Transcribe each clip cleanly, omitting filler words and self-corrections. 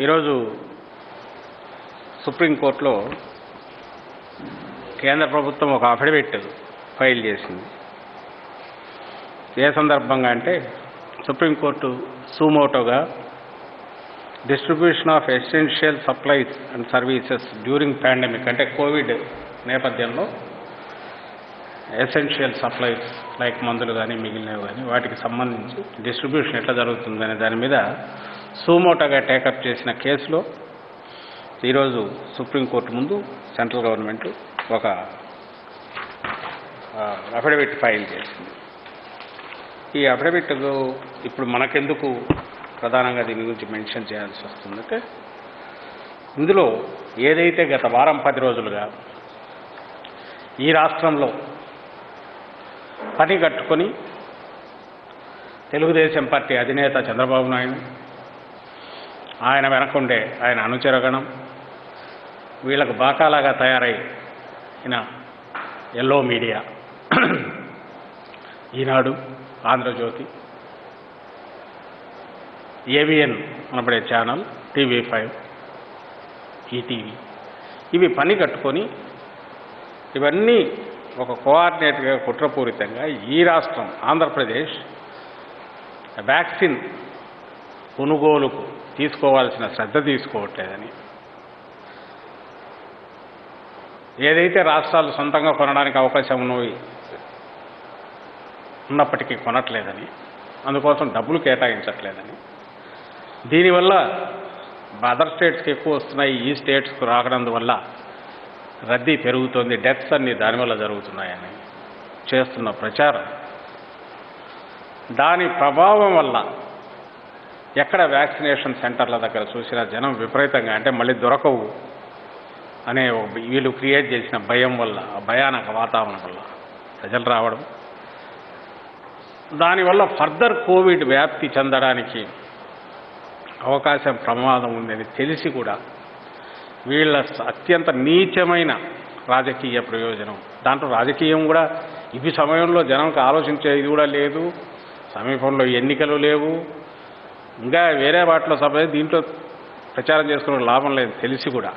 ఈరోజు సుప్రీంకోర్టులో కేంద్ర ప్రభుత్వం ఒక అఫిడవిట్ ఫైల్ చేసింది. ఏ సందర్భంగా అంటే సుప్రీంకోర్టు సుమోటోగా distribution of essential supplies and services during pandemic అంటే కోవిడ్ నేపథ్యంలో ఎసెన్షియల్ సప్లైస్ లైక్ మందులు కానీ మిగిలినవి కానీ వాటికి సంబంధించి డిస్ట్రిబ్యూషన్ ఎట్లా జరుగుతుందనే దాని మీద సుమోటోగా టేకప్ చేసిన కేసులో ఈరోజు సుప్రీంకోర్టు ముందు సెంట్రల్ గవర్నమెంట్ ఒక అఫిడవిట్ ఫైల్ చేసింది. ఈ అఫిడవిట్ ఇప్పుడు మనకెందుకు ప్రధానంగా దీని గురించి మెన్షన్ చేయాల్సి వస్తుందంటే, ఇందులో ఏదైతే గత వారం 10 రోజులుగా ఈ రాష్ట్రంలో పని కట్టుకొని తెలుగుదేశం పార్టీ అధినేత చంద్రబాబు నాయుడు, ఆయన వెనకుండే ఆయన అనుచరగణం, వీళ్ళకు బాకాలాగా తయారైన ఎల్లో మీడియా, ఈనాడు, ఆంధ్రజ్యోతి, ఏవిఎన్ అనబడే ఛానల్, TV5, ఈటీవీ, ఇవి పని కట్టుకొని ఇవన్నీ ఒక కోఆర్డినేట్గా కుట్రపూరితంగా ఈ రాష్ట్రం ఆంధ్రప్రదేశ్ వ్యాక్సిన్ కొనుగోలుకు తీసుకోవాల్సిన శ్రద్ధ తీసుకోవట్లేదని, ఏదైతే రాష్ట్రాలు సొంతంగా కొనడానికి అవకాశం ఉన్నప్పటికీ కొనట్లేదని, అందుకోసం డబ్బులు కేటాయించట్లేదని, దీనివల్ల అదర్ స్టేట్స్కి ఎక్కువ వస్తున్నాయి, ఈ స్టేట్స్కు రాకనందువల్ల రద్దీ పెరుగుతోంది, డెత్స్ అన్నీ దానివల్ల జరుగుతున్నాయని చేస్తున్న ప్రచారం, దాని ప్రభావం వల్ల ఎక్కడ వ్యాక్సినేషన్ సెంటర్ల దగ్గర చూసినా జనం విపరీతంగా, అంటే మళ్ళీ దొరకవు అనే వీళ్ళు క్రియేట్ చేసిన భయం వల్ల, ఆ భయానక వాతావరణం వల్ల ప్రజలు రావడం, దానివల్ల ఫర్దర్ కోవిడ్ వ్యాప్తి చెందడానికి అవకాశం ప్రమాదం ఉందని తెలిసి కూడా వీళ్ళ అత్యంత నీచమైన రాజకీయ ప్రయోజనం, దాంట్లో రాజకీయం కూడా ఇవి సమయంలో జనంకి ఆలోచించేది కూడా లేదు, సమీపంలో ఎన్నికలు లేవు, ఇంకా వేరే వాటిలో దీంట్లో ప్రచారం చేసుకునే లాభం లేదు తెలిసి కూడా,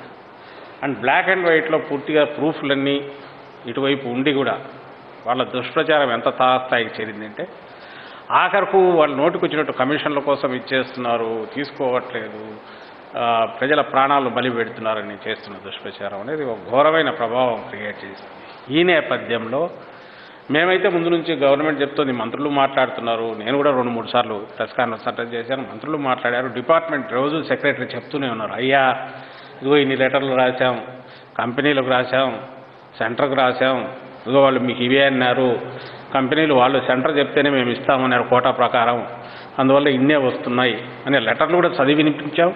అండ్ బ్లాక్ అండ్ వైట్లో పూర్తిగా ప్రూఫ్లన్నీ ఇటువైపు ఉండి కూడా వాళ్ళ దుష్ప్రచారం ఎంత తాస్థాయికి చేరిందంటే, ఆఖరకు వాళ్ళు నోటికి వచ్చినట్టు కమిషన్ల కోసం ఇచ్చేస్తున్నారు, తీసుకోవట్లేదు, ప్రజల ప్రాణాలు బలి పెడుతున్నారని చేస్తున్న దుష్ప్రచారం అనేది ఒక ఘోరమైన ప్రభావం క్రియేట్ చేసింది. ఈ నేపథ్యంలో మేమైతే ముందు నుంచి గవర్నమెంట్ చెప్తోంది, మంత్రులు మాట్లాడుతున్నారు, నేను కూడా 2-3 సార్లు ప్రెస్ కాన్ఫరెన్స్ అటెండ్ చేశాను, మంత్రులు మాట్లాడారు, డిపార్ట్మెంట్ రోజు సెక్రటరీ చెప్తూనే ఉన్నారు, అయ్యా ఇదిగో ఇన్ని లెటర్లు రాశాం, కంపెనీలకు రాశాం, సెంటర్కు రాశాం, ఇదిగో వాళ్ళు మీకు ఇవే అన్నారు, కంపెనీలు వాళ్ళు సెంటర్ చెప్తేనే మేము ఇస్తామన్నారు కోటా ప్రకారం, అందువల్ల ఇన్నే వస్తున్నాయి అనే లెటర్లు కూడా చదివి వినిపించాం,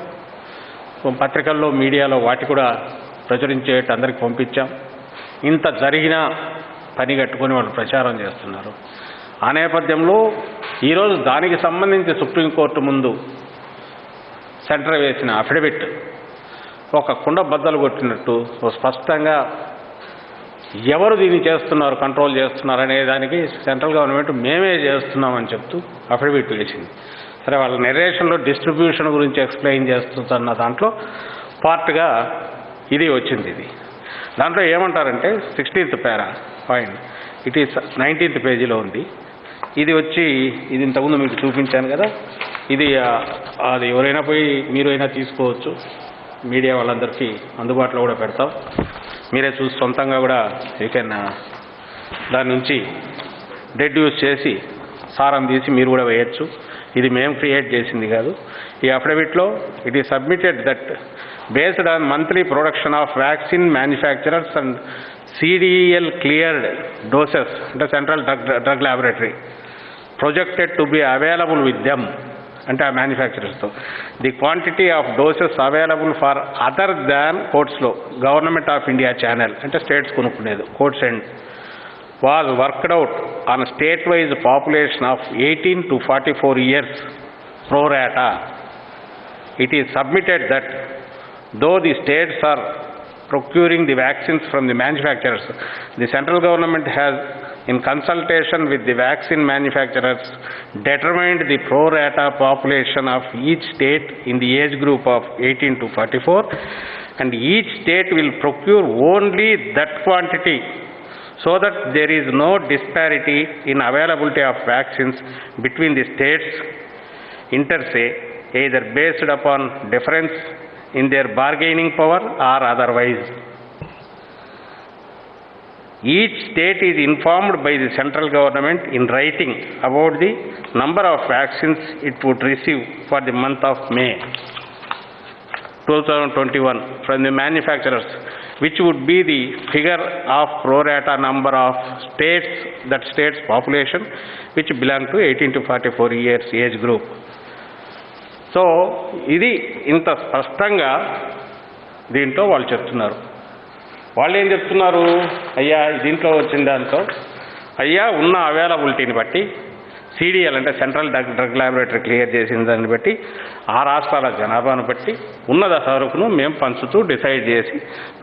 పత్రికల్లో మీడియాలో వాటి కూడా ప్రచురించేట్టు అందరికి పంపించాం. ఇంత జరిగినా పని కట్టుకొని వాళ్ళు ప్రచారం చేస్తున్నారు. ఆ నేపథ్యంలో ఈరోజు దానికి సంబంధించి సుప్రీంకోర్టు ముందు సెంటర్ వేసిన అఫిడవిట్ ఒక కుండ బద్దలు కొట్టినట్టు స్పష్టంగా ఎవరు దీన్ని చేస్తున్నారు, కంట్రోల్ చేస్తున్నారు అనే దానికి సెంట్రల్ గవర్నమెంట్ మేమే చేస్తున్నామని చెప్తూ అఫిడవిట్ వేసింది. సరే, వాళ్ళ నెరేషన్లో డిస్ట్రిబ్యూషన్ గురించి ఎక్స్ప్లెయిన్ చేస్తున్న దాంట్లో పార్ట్గా ఇది వచ్చింది. ఇది దాంట్లో ఏమంటారంటే 16th point, it is 19th పేజీలో ఉంది. ఇది వచ్చి ఇది ఇంతకుముందు మీకు చూపించాను కదా, ఇది అది ఎవరైనా పోయి మీరు అయినా తీసుకోవచ్చు, మీడియా వాళ్ళందరికీ అందుబాటులో కూడా పెడతాం, మీరే చూసి సొంతంగా కూడా యూ కెన్ దాని నుంచి డెడ్యూస్ చేసి సారం తీసి మీరు కూడా వేయచ్చు. ఇది మేము క్రియేట్ చేసింది కాదు. ఈ అఫిడవిట్లో it is submitted that based on monthly production of vaccine manufacturers and CDEL cleared doses అంటే central drug laboratory projected to be available with them అంటే ఆ మ్యానుఫ్యాక్చరర్స్తో the quantity of doses available for other than కోర్ట్స్లో government of India channel అంటే states కొనుక్కునేది courts and was worked out on a state-wise population of 18 to 44 years pro rata. It is submitted that though the states are procuring the vaccines from the manufacturers, the central government has in consultation with the vaccine manufacturers, determined the pro rata population of each state in the age group of 18 to 44, and each state will procure only that quantity so that there is no disparity in availability of vaccines between the states inter se, either based upon difference in their bargaining power or otherwise. Each state is informed by the central government in writing about the number of vaccines it would receive for the month of May 2021 from the manufacturers, which would be the figure of pro rata number of states, that state's population, which belong to 18 to 44 years age group. So ఇది ఇంత స్పష్టంగా దీంట్లో వాళ్ళు చెప్తున్నారు. వాళ్ళు ఏం చెప్తున్నారు, అయ్యా దీంట్లో వచ్చిన దాంట్లో అయ్యా ఉన్న అవైలబిలిటీని బట్టి సిడిఎల్ అంటే సెంట్రల్ డ్రగ్ ల్యాబొరేటరీ క్లియర్ చేసిన దాన్ని బట్టి ఆ రాష్ట్రాల జనాభాను బట్టి ఉన్నద సరుకును మేము పంచుతూ డిసైడ్ చేసి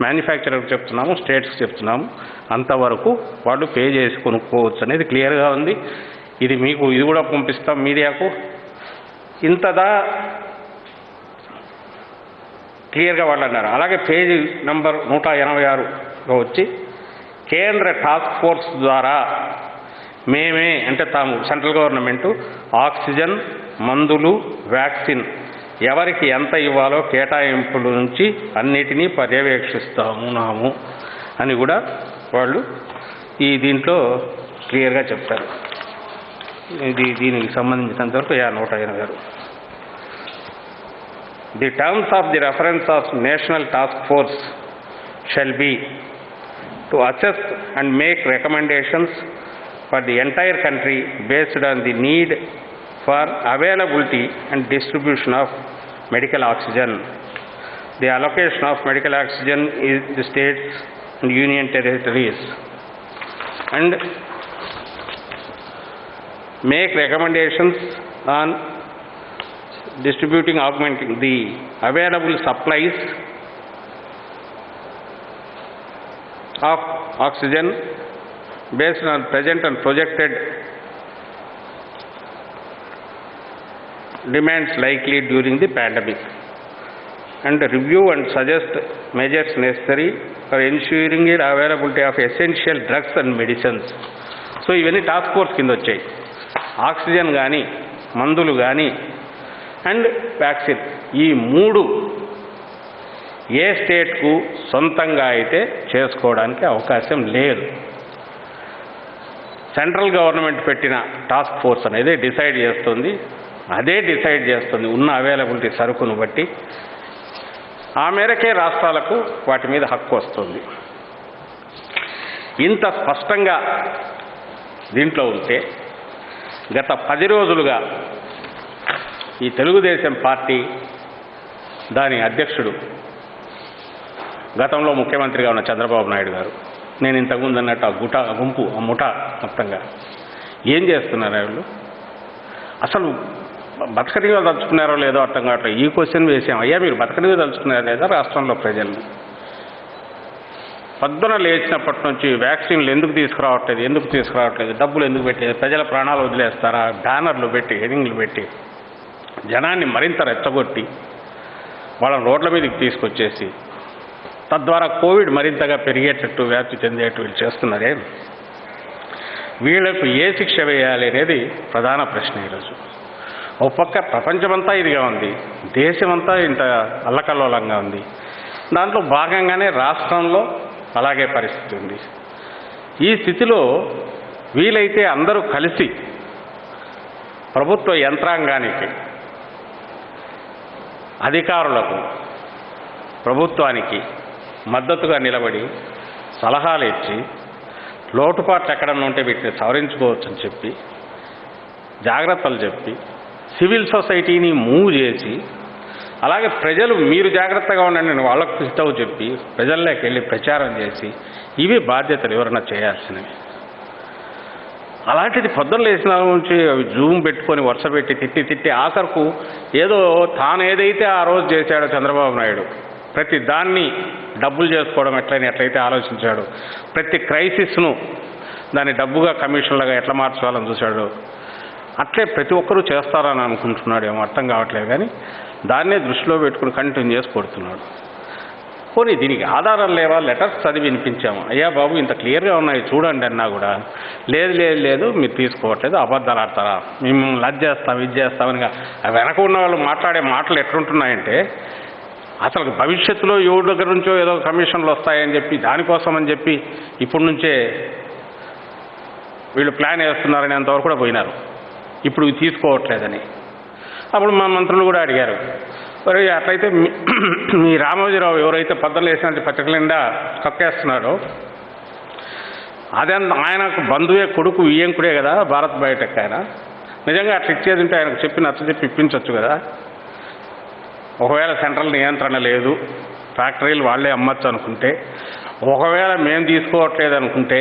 మ్యానుఫ్యాక్చరర్కి చెప్తున్నాము, స్టేట్స్కి చెప్తున్నాము, అంతవరకు వాళ్ళు పే చేసి కొనుక్కోవచ్చు అనేది క్లియర్గా ఉంది. ఇది మీకు ఇది కూడా పంపిస్తాం మీడియాకు. ఇంతదా క్లియర్గా వాళ్ళు అన్నారు. అలాగే పేజీ నంబర్ 186లో వచ్చి కేంద్ర టాస్క్ ఫోర్స్ ద్వారా మేమే అంటే తాము సెంట్రల్ గవర్నమెంటు ఆక్సిజన్, మందులు, వ్యాక్సిన్ ఎవరికి ఎంత ఇవ్వాలో కేటాయింపుల నుంచి అన్నిటినీ పర్యవేక్షిస్తాము అని కూడా వాళ్ళు ఈ దీంట్లో క్లియర్గా చెప్పారు. దీనికి సంబంధించినంతవరకు 186. The terms of the reference of National Task Force shall be to assess and make recommendations for the entire country based on the need for availability and distribution of medical oxygen. The allocation of medical oxygen is the states and union territories, and make recommendations on distributing, augmenting the available supplies of oxygen based on present and projected demands likely during the pandemic, and review and suggest measures necessary for ensuring the availability of essential drugs and medicines. So ఇవన్నీ task force కింద వచ్చాయి. Oxygen కానీ, మందులు కానీ and vaccine, ఈ మూడు ఏ స్టేట్కు సొంతంగా అయితే చేసుకోవడానికి అవకాశం లేదు. సెంట్రల్ గవర్నమెంట్ పెట్టిన టాస్క్ ఫోర్స్ అనేది డిసైడ్ చేస్తుంది. అదే డిసైడ్ చేస్తుంది ఉన్న అవైలబిలిటీ సరుకును బట్టి. ఆ మేరకే రాష్ట్రాలకు వాటి మీద హక్కు వస్తుంది. ఇంత స్పష్టంగా దీంట్లో ఉంటే గత 10 రోజులుగా ఈ తెలుగుదేశం పార్టీ దాని అధ్యక్షుడు, గతంలో ముఖ్యమంత్రిగా ఉన్న చంద్రబాబు నాయుడు గారు, నేను ఇంతకుముందు అన్నట్టు ఆ గుంపు, ఆ ముఠా మొత్తంగా ఏం చేస్తున్నారు వాళ్ళు? అసలు బతకనిగా తలుచుకున్నారో లేదో అర్థం కావట్లేదు. ఈ క్వశ్చన్ వేసాం, అయ్యా మీరు బతకనిగా తలుచుకున్నారో లేదా రాష్ట్రంలో ప్రజల్ని? పొద్దున లేచినప్పటి నుంచి వ్యాక్సిన్లు ఎందుకు తీసుకురావట్లేదు, డబ్బులు ఎందుకు పెట్టేది, ప్రజల ప్రాణాలు వదిలేస్తారా, బ్యానర్లు పెట్టి, హెడింగ్లు పెట్టి జనాన్ని మరింత రెచ్చగొట్టి వాళ్ళని రోడ్ల మీదకి తీసుకొచ్చేసి తద్వారా కోవిడ్ మరింతగా పెరిగేటట్టు, వ్యాప్తి చెందేటట్టు వీళ్ళు చేస్తున్నారే, వీళ్లకు ఏ శిక్ష వేయాలి అనేది ప్రధాన ప్రశ్న ఈరోజు. ఒక పక్క ప్రపంచమంతా ఇదిగా ఉంది, దేశమంతా ఇంత అల్లకల్లోలంగా ఉంది, దాంట్లో భాగంగానే రాష్ట్రంలో అలాగే పరిస్థితి ఉంది. ఈ స్థితిలో వీలైతే అందరూ కలిసి ప్రభుత్వ యంత్రాంగానికి, అధికారులకు, ప్రభుత్వానికి మద్దతుగా నిలబడి సలహాలు ఇచ్చి లోటుపాట్లు ఎక్కడన్నా ఉంటే వీటిని సవరించుకోవచ్చని చెప్పి జాగ్రత్తలు చెప్పి సివిల్ సొసైటీని మూవ్ చేసి, అలాగే ప్రజలు మీరు జాగ్రత్తగా ఉండండి నేను వాళ్ళకు హితవు చెప్పి ప్రజల్లోకి వెళ్ళి ప్రచారం చేసి, ఇవి బాధ్యతలు ఎవరైనా చేయాల్సినవి. అలాంటిది పొద్దున్న లేచిన నుంచి అవి జూమ్ పెట్టుకొని వరుస పెట్టి తిట్టి ఆఖరకు ఏదో తాను ఏదైతే ఆ రోజు చేశాడో చంద్రబాబు నాయుడు ప్రతి దాన్ని డబ్బులు చేసుకోవడం ఎట్లయితే ఆలోచించాడు, ప్రతి క్రైసిస్ను దాన్ని డబ్బుగా కమిషన్లుగా ఎట్లా మార్చాలని చూశాడు, అట్లే ప్రతి ఒక్కరూ చేస్తారని అనుకుంటున్నాడు. ఏమో అర్థం కావట్లేదు, కానీ దాన్నే దృష్టిలో పెట్టుకుని కంటిన్యూ చేసి కొడుతున్నాడు. పోనీ దీనికి ఆధారం లేవా? లెటర్స్ చదివి వినిపించాము, అయ్యా బాబు ఇంత క్లియర్గా ఉన్నాయి చూడండి అన్నా కూడా లేదు మీరు తీసుకోవట్లేదు, అబద్ధాలు ఆడతారా, మేము లజ్ చేస్తాం ఇది చేస్తామని. వెనక ఉన్న వాళ్ళు మాట్లాడే మాటలు ఎట్లుంటున్నాయంటే, అసలు భవిష్యత్తులో ఎవరి దగ్గర నుంచో ఏదో కమిషన్లు వస్తాయని చెప్పి దానికోసం అని చెప్పి ఇప్పటి నుంచే వీళ్ళు ప్లాన్ వేస్తున్నారని అంతవరకు కూడా పోయినారు, ఇప్పుడు తీసుకోవట్లేదని. అప్పుడు మా మంత్రులు కూడా అడిగారు, మరి అట్లయితే మీ రామోజీరావు ఎవరైతే పద్దలు వేసినట్టు పత్రికల నిండా కక్కేస్తున్నాడో అదే ఆయనకు బంధువే కొడుకు వియ్యంకుడే కదా భారత్ బయోటెక్ ఆయన, నిజంగా అట్లా ఇచ్చేది ఉంటే ఆయనకు చెప్పి నచ్చజెప్పి ఇప్పించవచ్చు కదా. ఒకవేళ సెంట్రల్ నియంత్రణ లేదు, ఫ్యాక్టరీలు వాళ్ళే అమ్మచ్చు అనుకుంటే, ఒకవేళ మేము తీసుకోవట్లేదు అనుకుంటే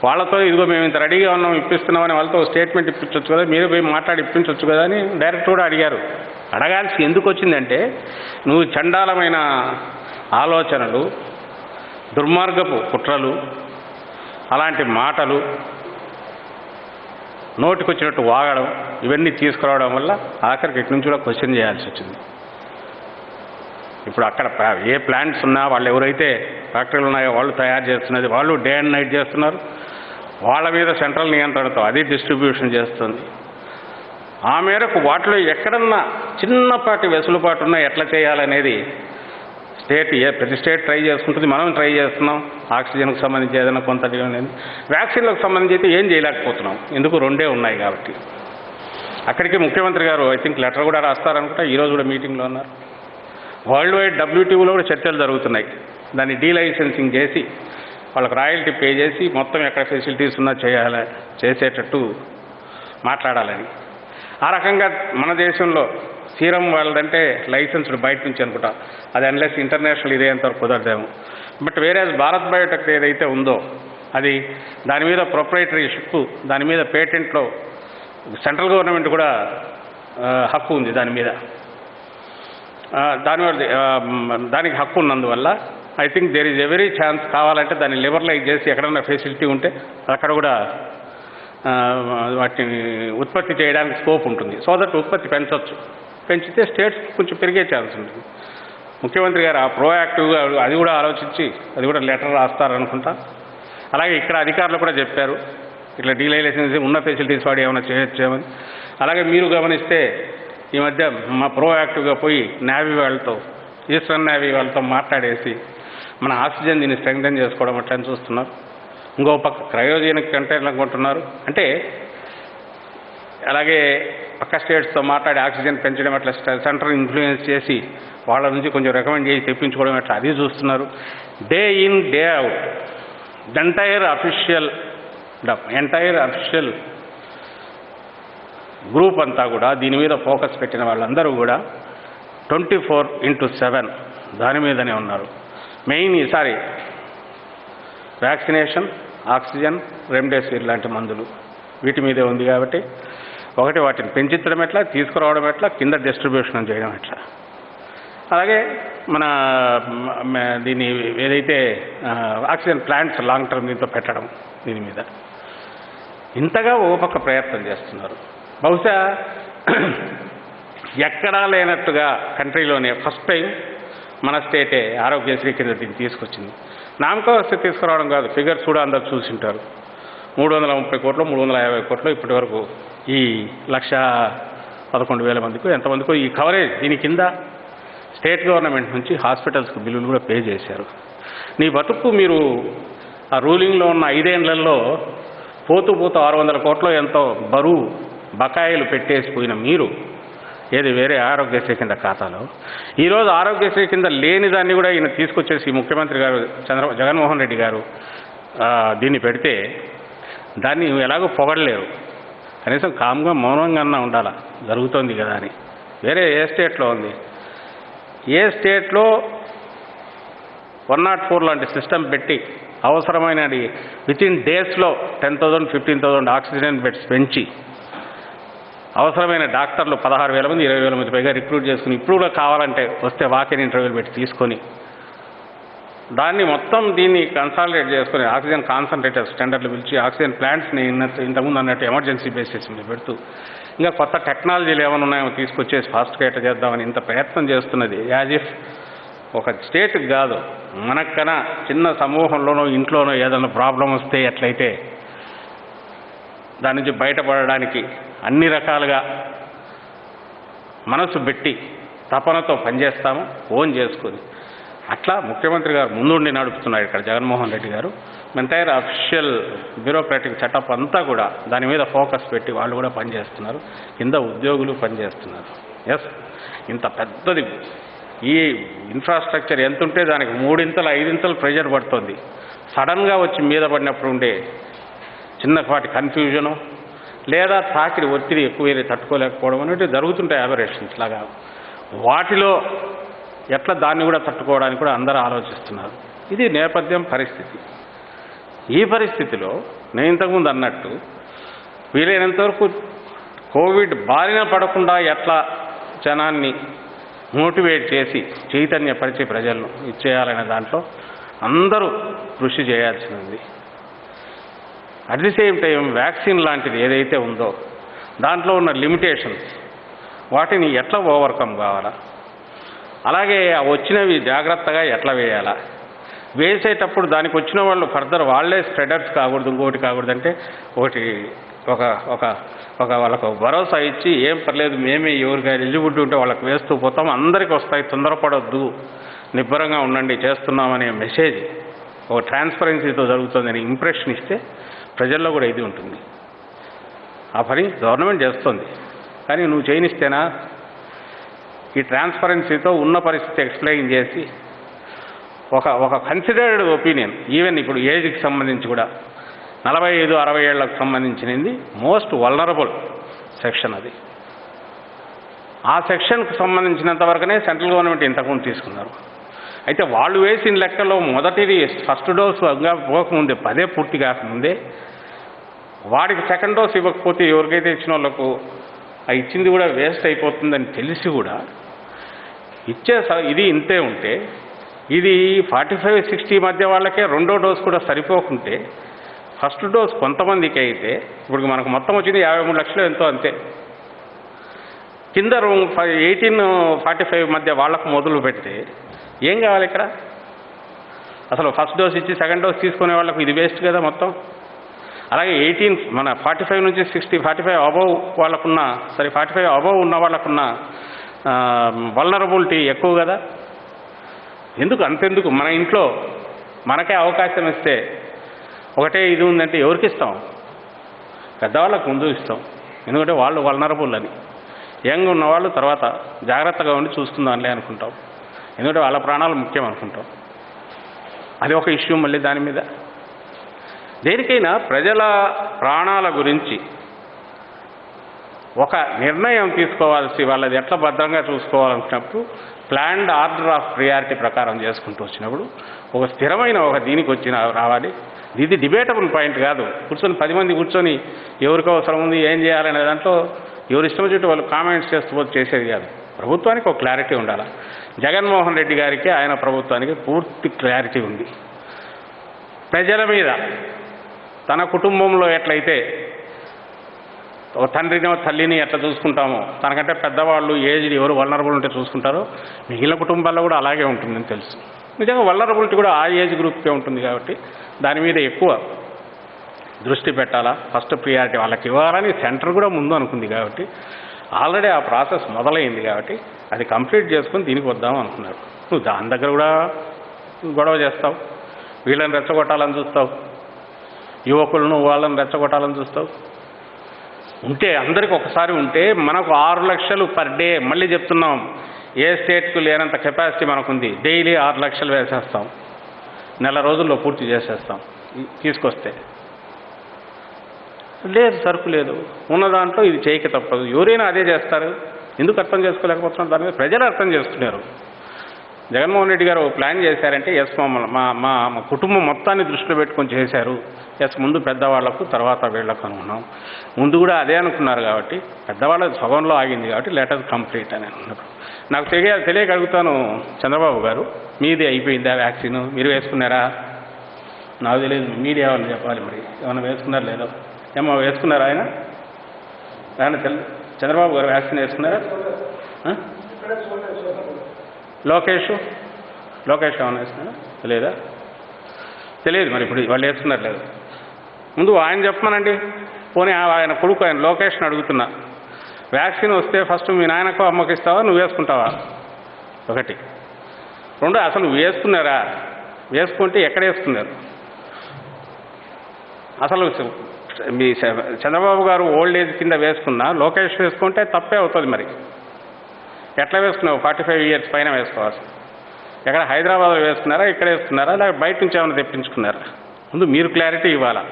వాళ్ళతో ఇదిగో మేము ఇంత రెడీగా ఉన్నాం ఇప్పిస్తున్నామని వాళ్ళతో స్టేట్మెంట్ ఇప్పించవచ్చు కదా, మీరు పోయి మాట్లాడి ఇప్పించవచ్చు కదా అని డైరెక్ట్ కూడా అడిగారు. అడగాల్సి ఎందుకు వచ్చిందంటే, నువ్వు చండాలమైన ఆలోచనలు, దుర్మార్గపు కుట్రలు, అలాంటి మాటలు, నోటికొచ్చినట్టు వాగడం, ఇవన్నీ తీసుకురావడం వల్ల ఆఖరికి ఇటు నుంచి కూడా క్వశ్చన్ చేయాల్సి వచ్చింది. ఇప్పుడు అక్కడ ఏ ప్లాంట్స్ ఉన్నా వాళ్ళు ఎవరైతే ఫ్యాక్టరీలు ఉన్నాయో వాళ్ళు తయారు చేస్తున్నది, వాళ్ళు డే అండ్ నైట్ చేస్తున్నారు, వాళ్ళ మీద సెంట్రల్ నియంత్రణతో అది డిస్ట్రిబ్యూషన్ చేస్తుంది. ఆ మేరకు వాటిలో ఎక్కడన్నా చిన్నపాటి వెసులుబాటు ఉన్నా ఎట్లా చేయాలనేది ప్రతి స్టేట్ ట్రై చేసుకుంటుంది, మనం ట్రై చేస్తున్నాం. ఆక్సిజన్కు సంబంధించి ఏదైనా కొంత అనేది, వ్యాక్సిన్లకు సంబంధించి అయితే ఏం చేయలేకపోతున్నాం, ఎందుకు రెండే ఉన్నాయి కాబట్టి. అక్కడికి ముఖ్యమంత్రి గారు ఐ థింక్ లెటర్ కూడా రాస్తారనుకుంటా, ఈరోజు కూడా మీటింగ్లో ఉన్నారు. వరల్డ్ వైడ్ WTOలో కూడా చర్చలు జరుగుతున్నాయి, దాన్ని డీలైసెన్సింగ్ చేసి వాళ్ళకి రాయల్టీ పే చేసి మొత్తం ఎక్కడ ఫెసిలిటీస్ ఉన్నా చేసేటట్టు మాట్లాడాలని. ఆ రకంగా మన దేశంలో సీరం వాళ్ళదంటే లైసెన్స్డ్ బయట నుంచి అనుకుంటా, అది అన్లెస్ ఇంటర్నేషనల్ ఇదేంతవరకు కుదరదేమో. బట్ వేరే భారత్ బయోటెక్ ఏదైతే ఉందో అది దాని మీద ప్రొప్రైటరీషిప్, దాని మీద పేటెంట్లో సెంట్రల్ గవర్నమెంట్ కూడా హక్కు ఉంది దాని మీద. దానికి హక్కు ఉన్నందువల్ల I think there is every chance కావాలంటే దాన్ని లిబరలైజ్ చేసి ఎక్కడన్నా ఫెసిలిటీ ఉంటే అక్కడ కూడా వాటిని ఉత్పత్తి చేయడానికి స్కోప్ ఉంటుంది. సో దట్ ఉత్పత్తి పెంచితే స్టేట్స్ కొంచెం పెరిగే ఛాన్స్ ఉంటుంది. ముఖ్యమంత్రి గారు ఆ ప్రోయాక్టివ్గా అది కూడా ఆలోచించి అది కూడా లెటర్ రాస్తారనుకుంటా. అలాగే ఇక్కడ అధికారులు కూడా చెప్పారు, ఇట్లా డీలైసెన్స్ ఉన్న ఫెసిలిటీస్ వాడు ఏమైనా చేయొచ్చామని. అలాగే మీరు గమనిస్తే ఈ మధ్య మా ప్రోయాక్టివ్గా పోయి నేవీ వాళ్ళతో, ఈస్టర్న్ నేవీ వాళ్ళతో మాట్లాడేసి మన ఆక్సిజన్ దీన్ని స్ట్రెంగ్థెన్ చేసుకోవడం అట్లా చూస్తున్నారు. ఇంకో పక్క క్రయోజెనిక్ కంటైనర్లు కొంటున్నారు. అంటే అలాగే పక్క స్టేట్స్తో మాట్లాడి ఆక్సిజన్ పెంచడం అట్లా సెంటర్ ఇన్ఫ్లుయెన్స్ చేసి వాళ్ళ నుంచి కొంచెం రికమెండ్ చేసి తెప్పించుకోవడం అట్లా అది చూస్తున్నారు. Day in day out entire official group అంతా కూడా దీని మీద ఫోకస్ పెట్టిన వాళ్ళందరూ కూడా 24/7 దాని మీదనే ఉన్నారు. మెయిన్ ఈసారి వ్యాక్సినేషన్, ఆక్సిజన్, రెమ్డెసివిర్ లాంటి మందులు వీటి మీదే ఉంది కాబట్టి ఒకటి వాటిని పెంచడం ఎట్లా, తీసుకురావడం ఎట్లా, కింద డిస్ట్రిబ్యూషన్ చేయడం ఎట్లా. అలాగే మన దీన్ని ఏదైతే ఆక్సిజన్ ప్లాంట్స్ లాంగ్ టర్మ్ దీంతో పెట్టడం దీని మీద ఇంతగా ఓ పక్క ప్రయత్నం చేస్తున్నారు. బహుశా ఎక్కడా లేనట్టుగా కంట్రీలోనే ఫస్ట్ టైం మన స్టేటే ఆరోగ్యశ్రీ కింద దీన్ని తీసుకొచ్చింది. నామకావస్థ తీసుకురావడం కాదు, ఫిగర్స్ కూడా అందరూ చూసింటారు. 330 కోట్లు 350 కోట్లు ఇప్పటి వరకు ఈ 1,11,000 మందికి ఎంతమందికో ఈ కవరేజ్ దీని కింద స్టేట్ గవర్నమెంట్ నుంచి హాస్పిటల్స్కి బిల్లులు కూడా పే చేశారు. నీ బతుకు మీరు ఆ రూలింగ్లో ఉన్న 5 ఏళ్లలో పోతూ 600 కోట్లు ఎంతో బరువు బకాయిలు పెట్టేసిపోయిన మీరు ఏది వేరే ఆరోగ్యశ్రీ కింద ఖాతాలో ఈరోజు ఆరోగ్యశ్రీ కింద లేని దాన్ని కూడా ఈయన తీసుకొచ్చేసి ముఖ్యమంత్రి గారు జగన్మోహన్ రెడ్డి గారు దీన్ని పెడితే దాన్ని ఎలాగో పొగడలేరు. కనీసం కామ్గా మౌనంగా అన్నా ఉండాలా, జరుగుతోంది కదా అని. వేరే ఏ స్టేట్లో ఉంది? ఏ స్టేట్లో 104 లాంటి సిస్టమ్ పెట్టి అవసరమైనది వితిన్ డేస్లో 10,000 15,000 ఆక్సిజన్ బెడ్స్ పెంచి అవసరమైన డాక్టర్లు 16,000 మంది 20,000 మంది పైగా రిక్రూట్ చేసుకుని ఇప్పుడు కూడా కావాలంటే వస్తే వాకిన్ ఇంటర్వ్యూలు పెట్టి తీసుకొని దాన్ని మొత్తం దీన్ని కన్సాలిడేట్ చేసుకుని ఆక్సిజన్ కాన్సన్ట్రేటర్స్ టెండర్లు పిలిచి ఆక్సిజన్ ప్లాంట్స్ని ఇంతకుముందు అన్నట్టు ఎమర్జెన్సీ బేసిస్ మీద పెడుతూ ఇంకా కొత్త టెక్నాలజీలు ఏమైనా ఉన్నాయో తీసుకొచ్చేసి ఫాస్ట్గా ఎట్లా చేద్దామని ఇంత ప్రయత్నం చేస్తున్నది. యాజ్ ఇఫ్ ఒక స్టేట్కి కాదు, మనకన్నా చిన్న సమూహంలోనో ఇంట్లోనో ఏదైనా ప్రాబ్లం వస్తే ఎట్లయితే దాని నుంచి బయటపడడానికి అన్ని రకాలుగా మనసు పెట్టి తపనతో పనిచేస్తాము ఓన్ చేసుకొని అట్లా ముఖ్యమంత్రి గారు ముందుండి నడుపుతున్నారు. ఇక్కడ జగన్మోహన్ రెడ్డి గారు ఎంటైర్ అఫీషియల్ బ్యూరోక్రాటిక్ సెటప్ అంతా కూడా దాని మీద ఫోకస్ పెట్టి వాళ్ళు కూడా పనిచేస్తున్నారు. కింద ఉద్యోగులు పనిచేస్తున్నారు. ఎస్, ఇంత పెద్దది ఈ ఇన్ఫ్రాస్ట్రక్చర్ ఎంత ఉంటే దానికి 3 5 ప్రెషర్ పడుతుంది. సడన్గా వచ్చి మీద పడినప్పుడు ఉండే చిన్నపాటి కన్ఫ్యూజను లేదా తాకిడి ఒత్తిడి ఎక్కువ తట్టుకోలేకపోవడం అనేవి జరుగుతుంటాయి అబరేషన్స్ లాగా. వాటిలో ఎట్లా దాన్ని కూడా తట్టుకోవడానికి కూడా అందరూ ఆలోచిస్తున్నారు. ఇది నేపథ్యం పరిస్థితి. ఈ పరిస్థితిలో నేను ఇంతకుముందు అన్నట్టు వీలైనంతవరకు కోవిడ్ బారిన పడకుండా ఎట్లా జనాన్ని మోటివేట్ చేసి చైతన్యపరిచి ప్రజలను ఇచ్చేయాలనే దాంట్లో అందరూ కృషి చేయాల్సింది. At the same time vaccine లాంటిది ఏదైతే ఉందో దాంట్లో ఉన్న లిమిటేషన్స్ వాటిని ఎట్లా ఓవర్కమ్ కావాలా, అలాగే వచ్చినవి జాగ్రత్తగా ఎట్లా వేయాలా, వేసేటప్పుడు దానికి వచ్చిన వాళ్ళు ఫర్దర్ వాళ్ళే స్ప్రెడర్స్ కాకూడదు, ఇంకోటి కాకూడదు. అంటే ఒకటి ఒక ఒక ఒక వాళ్ళకు భరోసా ఇచ్చి ఏం పర్లేదు మేమే ఎవరికి ఎలిజిబిలిటీ ఉంటే వాళ్ళకి వేస్తూ పోతాం, అందరికీ వస్తాయి, తొందరపడొద్దు, నిబ్బరంగా ఉండండి, చేస్తున్నామనే మెసేజ్ ఒక ట్రాన్స్పరెన్సీతో జరుగుతుందని ఇంప్రెషన్ ఇస్తే ప్రజల్లో కూడా ఇది ఉంటుంది. ఆ పని గవర్నమెంట్ చేస్తుంది, కానీ నువ్వు చేయనిస్తేనా ఈ ట్రాన్స్పరెన్సీతో ఉన్న పరిస్థితి ఎక్స్ప్లెయిన్ చేసి ఒక కన్సిడర్డ్ ఒపీనియన్ ఈవెన్ ఇప్పుడు ఏజ్కి సంబంధించి కూడా 45-60 ఏళ్లకు సంబంధించినది మోస్ట్ వల్నరబుల్ సెక్షన్. అది ఆ సెక్షన్కు సంబంధించినంత వరకునే సెంట్రల్ గవర్నమెంట్ ఇంతకుముందు తీసుకున్నారు. అయితే వాళ్ళు వేసిన లెక్కలో మొదటిది ఫస్ట్ డోసు పోకముందే 10 పూర్తి కాకముందే వాడికి సెకండ్ డోస్ ఇవ్వకపోతే ఎవరికైతే ఇచ్చిన వాళ్ళకు ఆ ఇచ్చింది కూడా వేస్ట్ అయిపోతుందని తెలిసి కూడా ఇది ఇంతే ఉంటే ఇది 45-60 మధ్య వాళ్ళకే రెండో డోస్ కూడా సరిపోకుంటే ఫస్ట్ డోస్ కొంతమందికి అయితే ఇప్పుడు మనకు మొత్తం వచ్చింది 53 లక్షలు ఎంతో అంతే. కింద 18-45 మధ్య వాళ్ళకు మొదలు పెడితే ఏం కావాలి ఇక్కడ? అసలు ఫస్ట్ డోస్ ఇచ్చి సెకండ్ డోస్ తీసుకునే వాళ్ళకు ఇది వేస్ట్ కదా మొత్తం. అలాగే 45 నుంచి 60 45 అబవ్ వాళ్ళకున్న 45 అబవ్ ఉన్న వాళ్ళకున్న వల్నరబిలిటీ ఎక్కువ కదా. అంతెందుకు మన ఇంట్లో మనకే అవకాశం ఇస్తే ఒకటే ఇది ఉందంటే ఎవరికి ఇస్తాం? పెద్దవాళ్ళకు ముందు ఇస్తాం, ఎందుకంటే వాళ్ళు వల్నరబుల్ అని. యంగ్ ఉన్నవాళ్ళు తర్వాత జాగ్రత్తగా ఉండి చూస్తుందానిలే అనుకుంటాం, ఎందుకంటే వాళ్ళ ప్రాణాలు ముఖ్యం అనుకుంటాం. అది ఒక ఇష్యూ. మళ్ళీ దాని మీద దేనికైనా ప్రజల ప్రాణాల గురించి ఒక నిర్ణయం తీసుకోవాల్సి వాళ్ళది ఎట్లా భద్రంగా చూసుకోవాలనుకున్నప్పుడు ప్లాన్డ్ ఆర్డర్ ఆఫ్ ప్రియారిటీ ప్రకారం చేసుకుంటూ వచ్చినప్పుడు ఒక స్థిరమైన దీనికి రావాలి. ఇది డిబేటబుల్ పాయింట్ కాదు. కూర్చొని 10 మంది కూర్చొని ఎవరికి అవసరం ఉంది ఏం చేయాలనే దాంట్లో ఎవరు ఇష్టం వచ్చేట్టు వాళ్ళు కామెంట్స్ చేస్తూ చేసేది కాదు. ప్రభుత్వానికి ఒక క్లారిటీ ఉండాలి. జగన్మోహన్ రెడ్డి గారికి ఆయన ప్రభుత్వానికి పూర్తి క్లారిటీ ఉంది. ప్రజల మీద తన కుటుంబంలో ఎట్లయితే ఒక తండ్రిని తల్లిని ఎట్లా చూసుకుంటామో, తనకంటే పెద్దవాళ్ళు ఏజ్డ్ ఎవరు వల్నరబుల్ ఉంటే చూసుకుంటారో మిగిలిన కుటుంబాల్లో కూడా అలాగే ఉంటుందని తెలుసు. నిజంగా వల్నరబిలిటీ కూడా ఆ ఏజ్ గ్రూప్కే ఉంటుంది కాబట్టి దాని మీద ఎక్కువ దృష్టి పెట్టాలా, ఫస్ట్ ప్రియారిటీ వాళ్ళకి ఇవ్వాలని సెంటర్ కూడా ముందు అనుకుంది కాబట్టి ఆల్రెడీ ఆ ప్రాసెస్ మొదలైంది కాబట్టి అది కంప్లీట్ చేసుకుని దీనికి వద్దాం అనుకున్నారు. నువ్వు దాని దగ్గర కూడా గొడవ చేస్తావు, వీళ్ళని రెచ్చగొట్టాలని చూస్తావు, యువకులను వాళ్ళని రెచ్చగొట్టాలని చూస్తావు. ఉంటే అందరికి ఒకసారి ఉంటే మనకు 6 లక్షలు పర్ డే, మళ్ళీ చెప్తున్నాం ఏ స్టేట్కు లేనంత కెపాసిటీ మనకుంది. డైలీ 6 లక్షలు వేసేస్తాం, నెల రోజుల్లో పూర్తి చేసేస్తాం తీసుకొస్తే. లేదు సరుకు లేదు, ఉన్న దాంట్లో ఇది చేయక తప్పదు. ఎవరైనా అదే చేస్తారు. ఎందుకు అర్థం చేసుకోలేకపోతున్నారు? దాని మీద ప్రజలు అర్థం చేస్తున్నారు. జగన్మోహన్ రెడ్డి గారు ప్లాన్ చేశారంటే ఎస్ మమ్మల్ని మా మా మా కుటుంబం మొత్తాన్ని దృష్టిలో పెట్టుకొని చేశారు. ఎస్ ముందు పెద్దవాళ్లకు తర్వాత వీళ్ళకు అనుకున్నాం. ముందు కూడా అదే అనుకున్నారు కాబట్టి పెద్దవాళ్ళ సగంలో ఆగింది కాబట్టి లెటర్ కంప్లీట్ అని అనుకున్నారు. నాకు తెలియక అడుగుతాను చంద్రబాబు గారు, మీది అయిపోయిందా వ్యాక్సిన్? మీరు వేసుకున్నారా? నాకు తెలియదు, మీడియా వాళ్ళు చెప్పాలి. మరి ఏమైనా వేసుకున్నారా లేదో? ఏమో వేసుకున్నారా ఆయన? ఆయన చంద్రబాబు గారు వ్యాక్సిన్ వేసుకున్నారా? లోకేష్ ఏమైనా వేసుకున్నారా? తెలియదా? తెలియదు. మరి ఇప్పుడు వాళ్ళు వేసుకున్నారు లేదు. ముందు ఆయన చెప్పమనండి. పోనీ ఆయన కొడుకు ఆయన లోకేష్ని అడుగుతున్నా, వ్యాక్సిన్ వస్తే ఫస్ట్ మీ నాయనకు అమ్మకి ఇస్తావా, నువ్వు వేసుకుంటావా? ఒకటి. రెండు, అసలు నువ్వు వేసుకున్నారా? వేసుకుంటే ఎక్కడ వేసుకున్నారు? అసలు మీ చంద్రబాబు గారు ఓల్డ్ ఏజ్ కింద వేసుకున్నా లోకేష్ వేసుకుంటే తప్పే అవుతుంది. మరి ఎట్లా వేసుకున్నావు? 45 years పైన వేసుకోవాలి. ఎక్కడ హైదరాబాద్లో వేసుకున్నారా, ఇక్కడ వేసుకున్నారా, లేక బయట నుంచి ఏమైనా తెప్పించుకున్నారా? ముందు మీరు క్లారిటీ ఇవ్వాలా.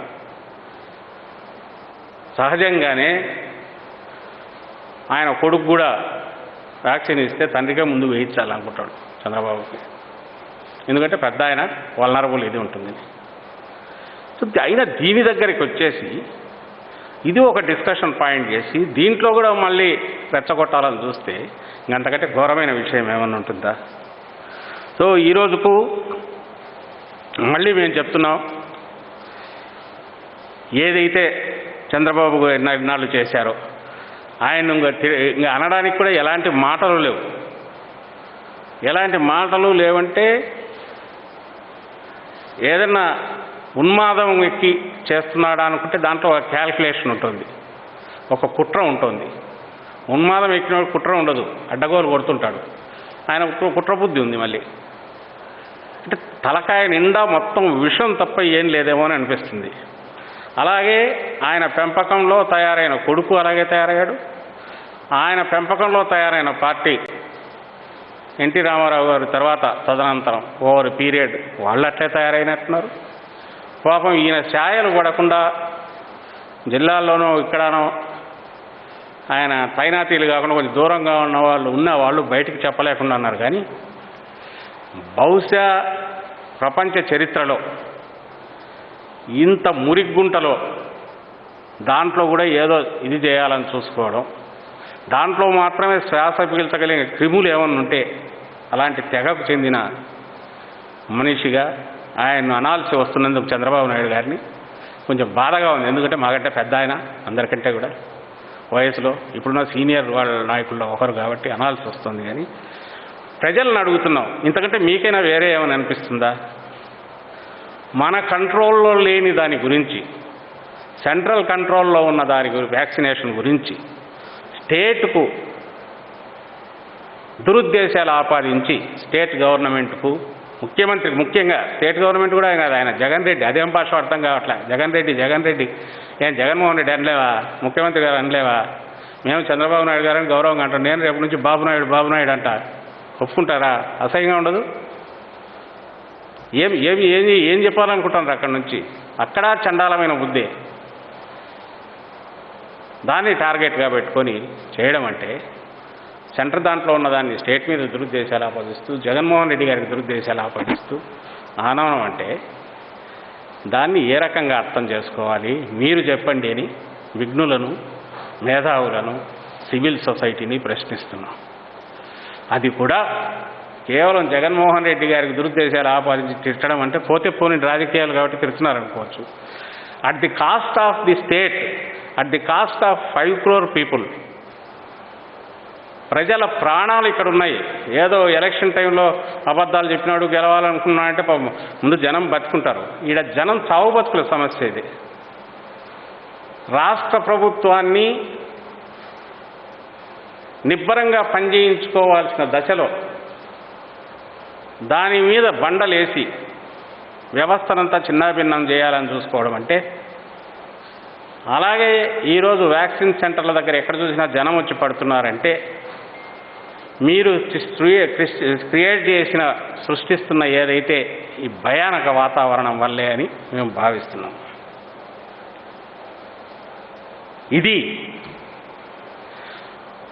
సహజంగానే ఆయన కొడుకు కూడా వ్యాక్సిన్ ఇస్తే తండ్రిగా ముందు వేయించాలనుకుంటాడు చంద్రబాబుకి. ఎందుకంటే పెద్ద ఆయన వల్నరబుల్ ఇది ఉంటుంది. సో అయినా దీని దగ్గరికి వచ్చేసి ఇది ఒక డిస్కషన్ పాయింట్ చేసి దీంట్లో కూడా మళ్ళీ రెచ్చగొట్టాలని చూస్తే ఇంకంతకంటే ఘోరమైన విషయం ఏమన్నా ఉంటుందా? సో ఈ రోజుకు మళ్ళీ మేము చెప్తున్నాం, ఏదైతే చంద్రబాబు ఇన్నాళ్ళు చేశారో ఆయన ఇంకా అనడానికి కూడా ఎలాంటి మాటలు లేవు. ఎలాంటి మాటలు లేవంటే ఏదన్నా ఉన్మాదం ఎక్కి చేస్తున్నాడా అనుకుంటే దాంట్లో ఒక క్యాల్కులేషన్ ఉంటుంది, ఒక కుట్ర ఉంటుంది. ఉన్మాదం ఎక్కిన కుట్ర ఉండదు, అడ్డగోలు కొడుతుంటాడు. ఆయన కుట్రబుద్ధి ఉంది. మళ్ళీ అంటే తలకాయ నిండా మొత్తం విషం తప్ప ఏం లేదేమో అని అనిపిస్తుంది. అలాగే ఆయన పెంపకంలో తయారైన కొడుకు అలాగే తయారయ్యాడు. ఆయన పెంపకంలో తయారైన పార్టీ ఎన్టీ రామారావు గారి తర్వాత తదనంతరం ఓవర్ పీరియడ్ వాళ్ళు అట్లే తయారైనట్టున్నారు. పాపం ఈయన ఛాయలు పడకుండా జిల్లాల్లోనో ఇక్కడనో ఆయన తైనాతీలు కాకుండా కొంచెం దూరంగా ఉన్న వాళ్ళు బయటికి చెప్పలేకుండా ఉన్నారు. కానీ బహుశా ప్రపంచ చరిత్రలో ఇంత మురిగ్గుంటలో దాంట్లో కూడా ఏదో ఇది చేయాలని చూసుకోవడం, దాంట్లో మాత్రమే శ్వాస పీల్చగలిగిన క్రిములు ఏమన్నా ఉంటే అలాంటి తెగకు చెందిన మనిషిగా ఆయన అనాల్సి వస్తున్నందుకు చంద్రబాబు నాయుడు గారిని కొంచెం బాధగా ఉంది. ఎందుకంటే మాకంటే పెద్ద ఆయన, అందరికంటే కూడా వయసులో ఇప్పుడున్న సీనియర్ వాళ్ళ నాయకుల్లో ఒకరు కాబట్టి అనాల్సి వస్తుంది. కానీ ప్రజలను అడుగుతున్నాం, ఇంతకంటే మీకైనా వేరే ఏమైనా అనిపిస్తుందా? మన కంట్రోల్లో లేని దాని గురించి, సెంట్రల్ కంట్రోల్లో ఉన్న దాని గురించి, వ్యాక్సినేషన్ గురించి స్టేట్కు దురుద్దేశాలు ఆపాదించి స్టేట్ గవర్నమెంట్కు, ముఖ్యమంత్రికి, ముఖ్యంగా స్టేట్ గవర్నమెంట్ కూడా ఆయన జగన్ రెడ్డి, అదేం భాష అర్థం కావట్లే. జగన్ రెడ్డి ఏం జగన్మోహన్ రెడ్డి అనలేవా? ముఖ్యమంత్రి గారు అనలేవా? మేము చంద్రబాబు నాయుడు గారని గౌరవంగా అంటాం. నేను రేపు నుంచి బాబు నాయుడు అంట. ఒప్పుకుంటారా? అసహ్యంగా ఉండదు? ఏం చెప్పాలనుకుంటున్నారు అక్కడి నుంచి? అక్కడ చండాలమైన బుద్ధే. దాన్ని టార్గెట్గా పెట్టుకొని చేయడం అంటే, సెంటర్ దాంట్లో ఉన్నదాన్ని స్టేట్ మీద దురుద్దేశాలు ఆపాదిస్తూ, జగన్మోహన్ రెడ్డి గారికి దురుద్దేశాలు ఆపాదిస్తూ ఆనవనం అంటే దాన్ని ఏ రకంగా అర్థం చేసుకోవాలి? మీరు చెప్పండి అని విఘ్నులను, మేధావులను, సివిల్ సొసైటీని ప్రశ్నిస్తున్నాం. అది కూడా కేవలం జగన్మోహన్ రెడ్డి గారికి దురుద్దేశాలు ఆపాదించి తిట్టడం అంటే పోతే పోని రాజకీయాలు కాబట్టి తిడుతున్నారనుకోవచ్చు. At the cost of the state, at the cost of 5 crore people. ప్రజల ప్రాణాలు ఇక్కడ ఉన్నాయి. ఏదో ఎలక్షన్ టైంలో అబద్ధాలు చెప్పినాడు గెలవాలనుకున్నాడంటే ముందు జనం బతుకుంటారు. ఈడ జనం చావు బతుకుల సమస్య ఇది. రాష్ట్ర ప్రభుత్వాన్ని నిబ్బరంగా పనిచేయించుకోవాల్సిన దశలో దాని మీద బండలేసి వ్యవస్థనంతా చిన్నాభిన్నం చేయాలని చూసుకోవడం అంటే, అలాగే ఈరోజు వ్యాక్సిన్ సెంటర్ల దగ్గర ఎక్కడ చూసినా జనం వచ్చి పడుతున్నారంటే మీరు సృష్టిస్తున్న ఏదైతే ఈ భయానక వాతావరణం వల్లే అని మేము భావిస్తున్నాం. ఇది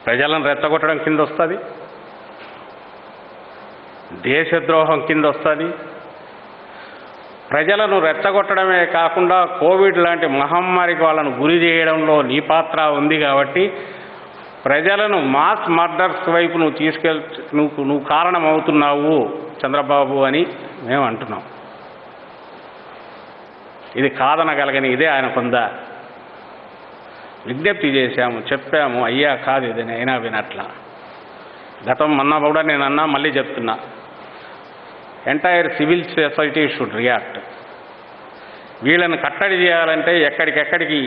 ప్రజలను రెచ్చగొట్టడం కింద వస్తుంది. దేశద్రోహం కింద వస్తుంది. ప్రజలను రెచ్చగొట్టడమే కాకుండా కోవిడ్ లాంటి మహమ్మారికి వాళ్ళను గురి చేయడంలో నీ పాత్ర ఉంది కాబట్టి ప్రజలను మాస్ మర్డర్స్ వైపు నువ్వు కారణమవుతున్నావు చంద్రబాబు అని మేము అంటున్నాం. ఇది కాదనగలగని ఇదే ఆయనకుందా? విజ్ఞప్తి చేశాము, చెప్పాము, అయ్యా కాదు ఇది అయినా వినట్లా. గతం మొన్న కూడా నేను అన్నా, మళ్ళీ చెప్తున్నా, entire civil society should react. వీళ్ళని కట్టడి చేయాలంటే ఎక్కడికెక్కడికి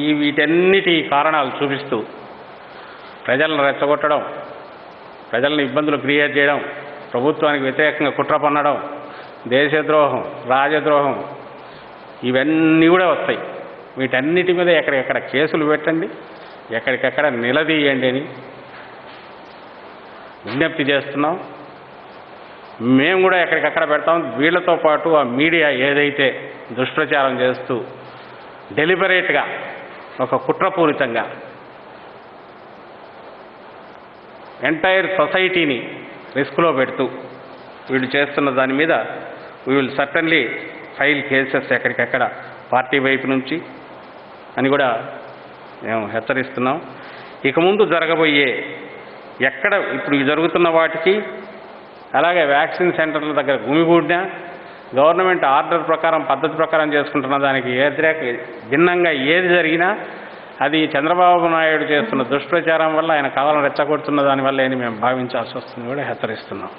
ఈ వీటన్నిటి కారణాలు చూపిస్తూ ప్రజలను రెచ్చగొట్టడం, ప్రజలను ఇబ్బందులు క్రియేట్ చేయడం, ప్రభుత్వానికి వ్యతిరేకంగా కుట్ర పన్నడం, దేశద్రోహం, రాజద్రోహం ఇవన్నీ కూడా వస్తాయి. వీటన్నిటి మీద ఎక్కడికెక్కడ కేసులు పెట్టండి, ఎక్కడికెక్కడ నిలదీయండి అని విజ్ఞప్తి చేస్తున్నాం. మేము కూడా ఎక్కడికక్కడ పెడతాం. వీళ్లతో పాటు ఆ మీడియా ఏదైతే దుష్ప్రచారం చేస్తూ డెలిబరేట్గా ఒక కుట్రపూరితంగా ఎంటైర్ సొసైటీని రిస్క్లో పెడుతూ వీళ్ళు చేస్తున్న దాని మీద we will certainly file cases ఎక్కడికెక్కడ పార్టీ వైపు నుంచి అని కూడా మేము హెచ్చరిస్తున్నాం. ఇక ముందు జరగబోయే ఎక్కడ ఇప్పుడు జరుగుతున్న వాటికి, అలాగే వ్యాక్సిన్ సెంటర్ల దగ్గర గుమిగూడినా గవర్నమెంట్ ఆర్డర్ ప్రకారం పద్ధతి ప్రకారం చేసుకుంటున్న దానికి భిన్నంగా ఏది జరిగినా అది చంద్రబాబు నాయుడు చేస్తున్న దుష్ప్రచారం వల్ల, ఆయన కావాలని రెచ్చగొడుతున్న దానివల్ల అని మేము భావించాల్సి వస్తుంది కూడా హెచ్చరిస్తున్నాం.